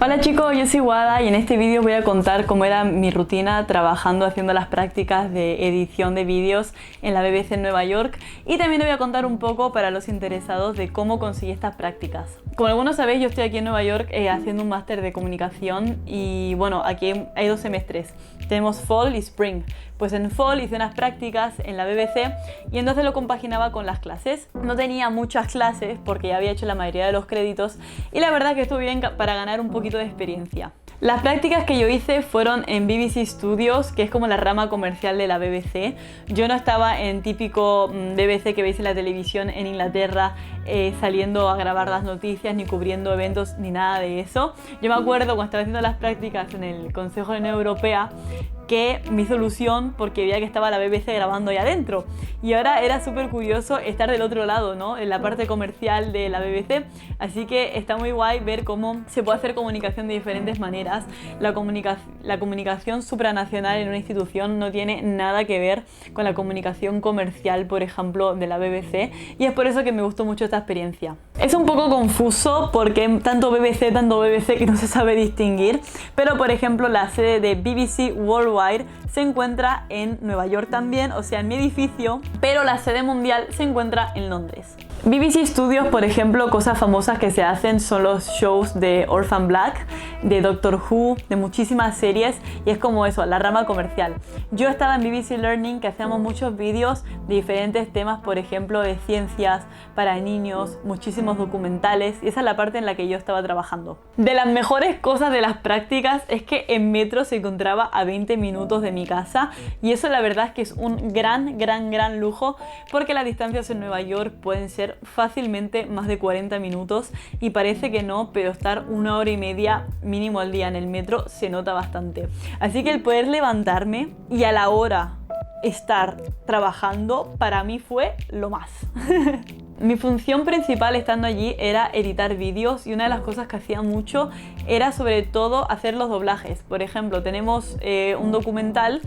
Hola chicos, yo soy Wada y en este vídeo voy a contar cómo era mi rutina trabajando haciendo las prácticas de edición de vídeos en la BBC en Nueva York, y también voy a contar un poco para los interesados de cómo conseguí estas prácticas. Como algunos sabéis, yo estoy aquí en Nueva York haciendo un máster de comunicación y bueno, aquí hay 2 semestres. Tenemos Fall y Spring. Pues en Fall hice unas prácticas en la BBC y entonces lo compaginaba con las clases. No tenía muchas clases porque ya había hecho la mayoría de los créditos y la verdad que estuvo bien para ganar un poquito de experiencia. Las prácticas que yo hice fueron en BBC Studios, que es como la rama comercial de la BBC. Yo no estaba en típico BBC que veis en la televisión en Inglaterra, saliendo a grabar las noticias, ni cubriendo eventos, ni nada de eso. Yo me acuerdo cuando estaba haciendo las prácticas en el Consejo de la Unión Europea, que me hizo ilusión porque veía que estaba la BBC grabando ahí adentro. Y ahora era súper curioso estar del otro lado, ¿no? En la parte comercial de la BBC. Así que está muy guay ver cómo se puede hacer comunicación de diferentes maneras. La comunicación supranacional en una institución no tiene nada que ver con la comunicación comercial, por ejemplo, de la BBC. Y es por eso que me gustó mucho esta experiencia. Es un poco confuso porque tanto BBC que no se sabe distinguir. Pero, por ejemplo, la sede de BBC Worldwide se encuentra en Nueva York también, o sea en mi edificio, pero la sede mundial se encuentra en Londres. BBC Studios, por ejemplo, cosas famosas que se hacen son los shows de Orphan Black, de Doctor Who, de muchísimas series, y es como eso, la rama comercial. Yo estaba en BBC Learning, que hacíamos muchos vídeos de diferentes temas, por ejemplo de ciencias para niños, muchísimos documentales, y esa es la parte en la que yo estaba trabajando. De las mejores cosas de las prácticas es que en metro se encontraba a 20 minutos de mi casa, y eso la verdad es que es un gran lujo, porque las distancias en Nueva York pueden ser fácilmente más de 40 minutos y parece que no, pero estar 1 hora y media mínimo al día en el metro se nota bastante. Así que el poder levantarme y a la hora estar trabajando para mí fue lo más. Mi función principal estando allí era editar vídeos, y una de las cosas que hacía mucho era sobre todo hacer los doblajes. Por ejemplo, tenemos un documental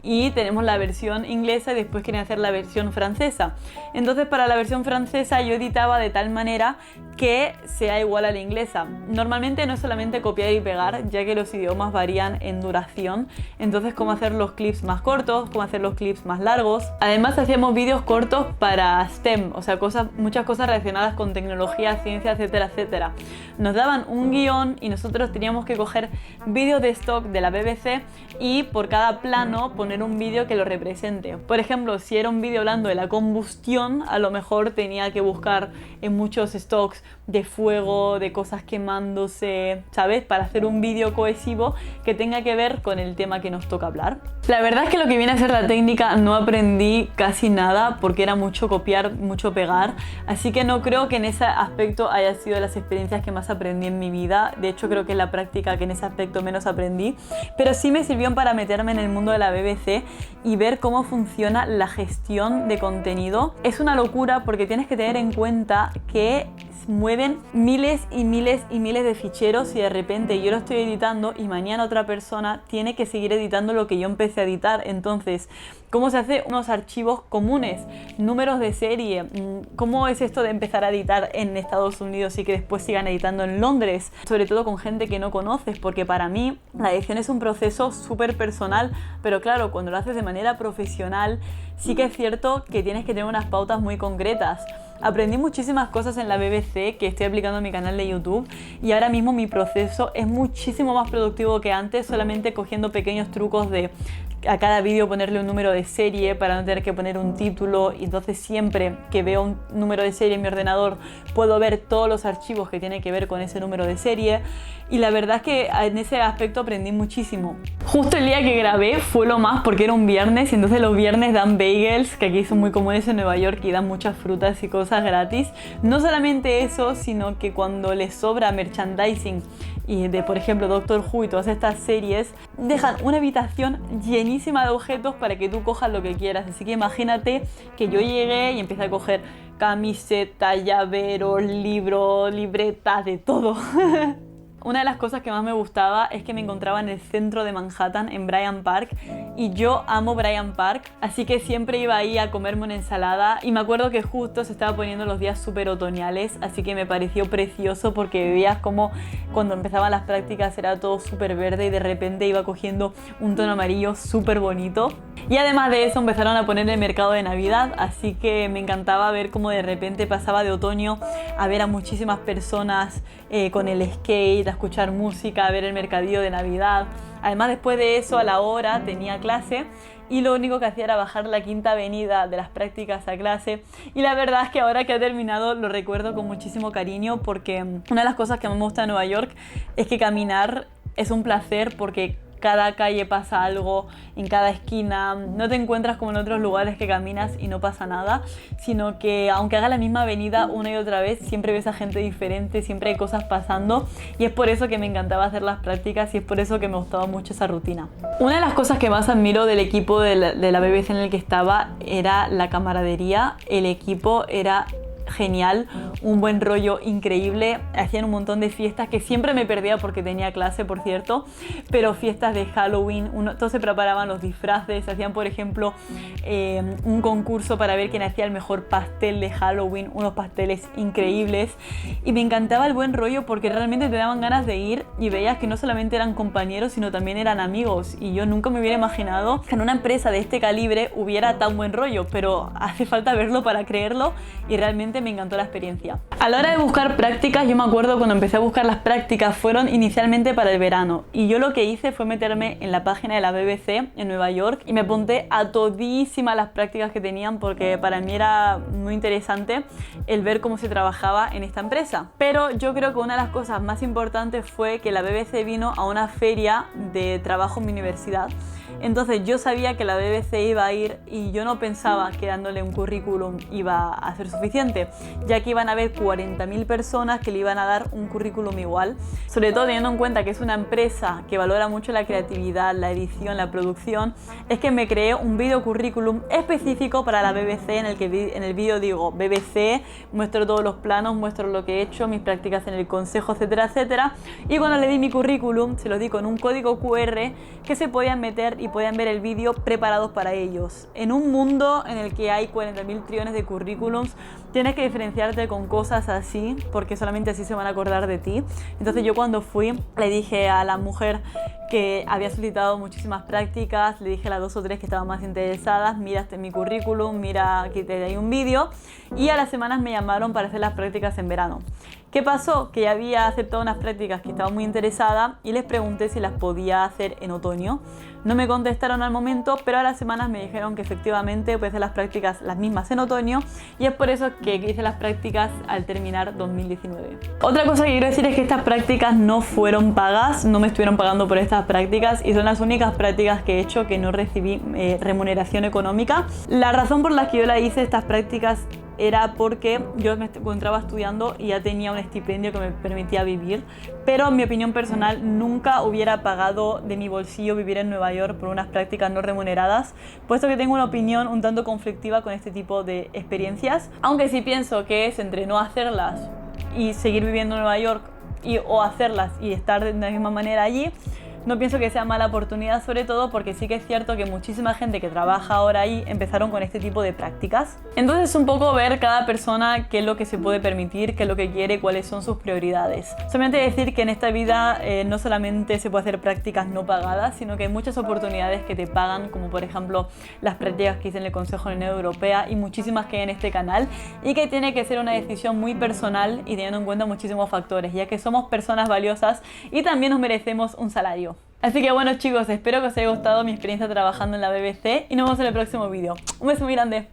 y tenemos la versión inglesa y después quería hacer la versión francesa. Entonces para la versión francesa yo editaba de tal manera que sea igual a la inglesa. Normalmente no es solamente copiar y pegar, ya que los idiomas varían en duración. Entonces cómo hacer los clips más cortos, cómo hacer los clips más largos. Además hacíamos vídeos cortos para STEM, o sea muchas cosas relacionadas con tecnología, ciencia, etcétera. Nos daban un guión y nosotros teníamos que coger vídeos de stock de la BBC y por cada plano poner un vídeo que lo represente. Por ejemplo, si era un vídeo hablando de la combustión, a lo mejor tenía que buscar en muchos stocks de fuego, de cosas quemándose, ¿sabes? Para hacer un vídeo cohesivo que tenga que ver con el tema que nos toca hablar. La verdad es que lo que viene a ser la técnica no aprendí casi nada porque era mucho copiar, mucho pegar, así que no creo que en ese aspecto haya sido de las experiencias que más aprendí en mi vida. De hecho creo que es la práctica que en ese aspecto menos aprendí, pero sí me sirvió para meterme en el mundo de la BBC y ver cómo funciona la gestión de contenido. Es una locura porque tienes que tener en cuenta que mueven miles y miles de ficheros, y de repente yo lo estoy editando y mañana otra persona tiene que seguir editando lo que yo empecé a editar. Entonces, ¿cómo se hace unos archivos comunes? Números de serie. ¿Cómo es esto de empezar a editar en Estados Unidos y que después sigan editando en Londres? Sobre todo con gente que no conoces, porque para mí la edición es un proceso súper personal, pero claro, cuando lo haces de manera profesional sí que es cierto que tienes que tener unas pautas muy concretas. Aprendí muchísimas cosas en la BBC que estoy aplicando en mi canal de YouTube, y ahora mismo mi proceso es muchísimo más productivo que antes, solamente cogiendo pequeños trucos de a cada vídeo ponerle un número de serie para no tener que poner un título, y entonces siempre que veo un número de serie en mi ordenador puedo ver todos los archivos que tienen que ver con ese número de serie, y la verdad es que en ese aspecto aprendí muchísimo. Justo el día que grabé fue lo más porque era un viernes, y entonces los viernes dan bagels, que aquí son muy comunes en Nueva York, y dan muchas frutas y cosas gratis. No solamente eso, sino que cuando les sobra merchandising y de, por ejemplo, Doctor Who y todas estas series, dejan una habitación llenísima de objetos para que tú cojas lo que quieras. Así que imagínate que yo llegué y empecé a coger camisetas, llaveros, libros, libretas, de todo. una de las cosas que más me gustaba es que me encontraba en el centro de Manhattan, en Bryant Park, y yo amo Bryant Park, así que siempre iba ahí a comerme una ensalada, y me acuerdo que justo se estaba poniendo los días súper otoñales, así que me pareció precioso porque veías como cuando empezaban las prácticas era todo súper verde y de repente iba cogiendo un tono amarillo súper bonito. Y además de eso empezaron a poner el mercado de Navidad, así que me encantaba ver cómo de repente pasaba de otoño a ver a muchísimas personas con el skate, a escuchar música, a ver el mercadillo de Navidad. Además, después de eso, a la hora tenía clase y lo único que hacía era bajar la Quinta Avenida de las prácticas a clase, y la verdad es que ahora que ha terminado lo recuerdo con muchísimo cariño, porque una de las cosas que más me gusta de Nueva York es que caminar es un placer, porque cada calle pasa algo, en cada esquina, no te encuentras como en otros lugares que caminas y no pasa nada, sino que aunque haga la misma avenida una y otra vez, siempre ves a gente diferente, siempre hay cosas pasando, y es por eso que me encantaba hacer las prácticas y es por eso que me gustaba mucho esa rutina. Una de las cosas que más admiro del equipo de la BBC en el que estaba era la camaradería. El equipo era genial, un buen rollo increíble, hacían un montón de fiestas que siempre me perdía porque tenía clase, por cierto, pero fiestas de Halloween, todos se preparaban los disfraces, hacían por ejemplo un concurso para ver quién hacía el mejor pastel de Halloween, unos pasteles increíbles, y me encantaba el buen rollo porque realmente te daban ganas de ir y veías que no solamente eran compañeros sino también eran amigos, y yo nunca me hubiera imaginado que en una empresa de este calibre hubiera tan buen rollo, pero hace falta verlo para creerlo, y realmente me encantó la experiencia. A la hora de buscar prácticas, yo me acuerdo cuando empecé a buscar las prácticas fueron inicialmente para el verano, y yo lo que hice fue meterme en la página de la BBC en Nueva York y me apunté a todísimas las prácticas que tenían, porque para mí era muy interesante el ver cómo se trabajaba en esta empresa. Pero yo creo que una de las cosas más importantes fue que la BBC vino a una feria de trabajo en mi universidad. Entonces yo sabía que la BBC iba a ir y yo no pensaba que dándole un currículum iba a ser suficiente, ya que iban a haber 40.000 personas que le iban a dar un currículum igual, sobre todo teniendo en cuenta que es una empresa que valora mucho la creatividad, la edición, la producción. Es que me creé un video currículum específico para la BBC en el que en el vídeo digo BBC, muestro todos los planos, muestro lo que he hecho, mis prácticas en el consejo, etcétera, etcétera, y cuando le di mi currículum se lo di con un código QR que se podían meter y podían ver el vídeo preparados para ellos. En un mundo en el que hay 40.000 trillones de currículums, tienes que diferenciarte con cosas así, porque solamente así se van a acordar de ti. Entonces yo cuando fui, le dije a la mujer que había solicitado muchísimas prácticas, le dije a las 2 o 3 que estaban más interesadas, mira este mi currículum, mira aquí te doy un vídeo, y a las semanas me llamaron para hacer las prácticas en verano. ¿Qué pasó? Que ya había aceptado unas prácticas que estaba muy interesada y les pregunté si las podía hacer en otoño. No me contestaron al momento, pero a las semanas me dijeron que efectivamente puede hacer las prácticas las mismas en otoño, y es por eso que hice las prácticas al terminar 2019. Otra cosa que quiero decir es que estas prácticas no fueron pagas, no me estuvieron pagando por estas prácticas, y son las únicas prácticas que he hecho que no recibí remuneración económica. La razón por la que yo hice estas prácticas era porque yo me encontraba estudiando y ya tenía un estipendio que me permitía vivir, pero en mi opinión personal nunca hubiera pagado de mi bolsillo vivir en Nueva York por unas prácticas no remuneradas, puesto que tengo una opinión un tanto conflictiva con este tipo de experiencias, aunque sí pienso que es entre no hacerlas y seguir viviendo en Nueva York o hacerlas y estar de la misma manera allí. No pienso que sea mala oportunidad, sobre todo porque sí que es cierto que muchísima gente que trabaja ahora ahí empezaron con este tipo de prácticas. Entonces es un poco ver cada persona qué es lo que se puede permitir, qué es lo que quiere, cuáles son sus prioridades. Solamente decir que en esta vida no solamente se puede hacer prácticas no pagadas, sino que hay muchas oportunidades que te pagan, como por ejemplo las prácticas que hice en el Consejo de la Unión Europea y muchísimas que hay en este canal, y que tiene que ser una decisión muy personal y teniendo en cuenta muchísimos factores, ya que somos personas valiosas y también nos merecemos un salario. Así que bueno chicos, espero que os haya gustado mi experiencia trabajando en la BBC y nos vemos en el próximo vídeo. Un beso muy grande.